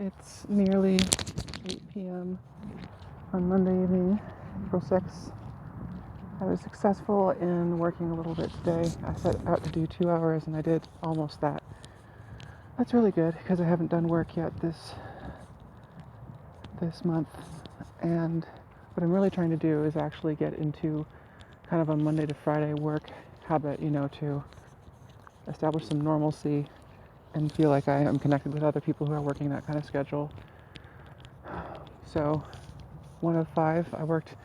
It's nearly 8 p.m. on Monday evening, April 6th. I was successful in working a little bit today. I set out to do 2 hours and I did almost that. That's really good because I haven't done work yet this month. And what I'm really trying to do is actually get into kind of a Monday to Friday work habit, to establish some normalcy and feel like I am connected with other people who are working that kind of schedule. So 1 of 5, I worked.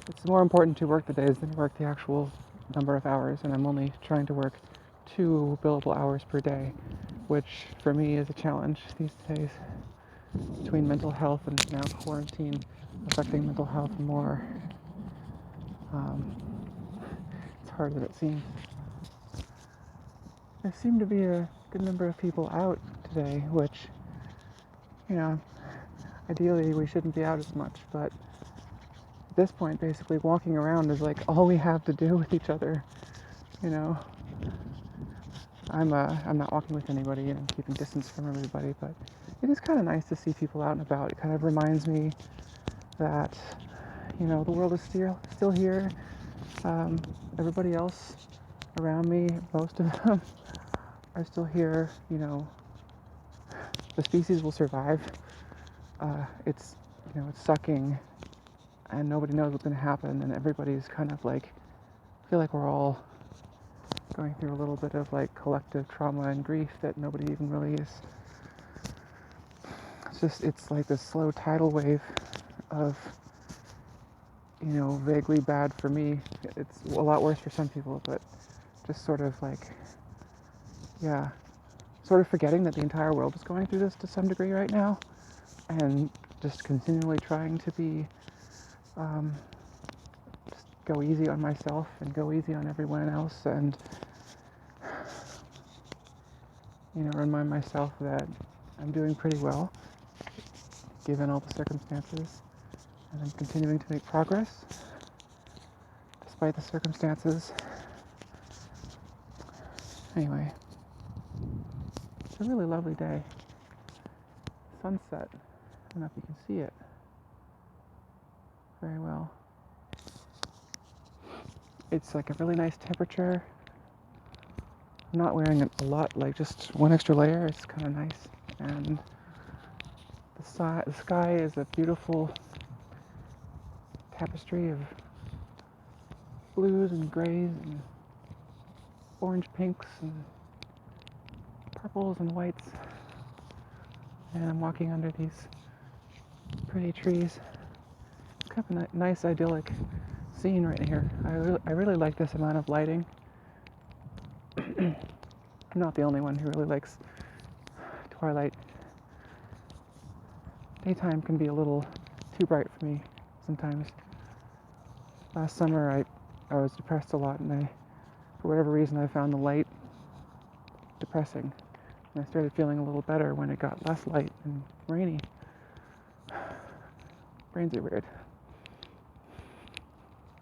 It's more important to work the days than work the actual number of hours, and I'm only trying to work 2 billable hours per day, which for me is a challenge these days between mental health and now quarantine affecting mental health more. It's harder than it seems. There seemed to be a good number of people out today, which, ideally we shouldn't be out as much, but at this point, basically walking around is like all we have to do with each other. I'm not walking with anybody and I'm keeping distance from everybody, but it is kind of nice to see people out and about. It kind of reminds me that, the world is still here. Everybody else around me, most of them are still here. The species will survive. It's sucking and nobody knows what's going to happen, and everybody's kind of like, I feel like we're all going through a little bit of like collective trauma and grief that nobody even really is. It's like this slow tidal wave of, vaguely bad for me. It's a lot worse for some people, but just sort of like, sort of forgetting that the entire world is going through this to some degree right now, and just continually trying to be, just go easy on myself and go easy on everyone else, and, remind myself that I'm doing pretty well, given all the circumstances, and I'm continuing to make progress, despite the circumstances. Anyway, it's a really lovely day. Sunset. I don't know if you can see it very well. It's like a really nice temperature. I'm not wearing a lot, like just one extra layer. It's kind of nice. And the sky is a beautiful tapestry of blues and grays and orange pinks and purples and whites. And I'm walking under these pretty trees. It's kind of a nice idyllic scene right here. I really like this amount of lighting. I'm not the only one who really likes twilight. Daytime can be a little too bright for me sometimes. Last summer I was depressed a lot, and for whatever reason I found the light depressing. And I started feeling a little better when it got less light and rainy. Brains are weird.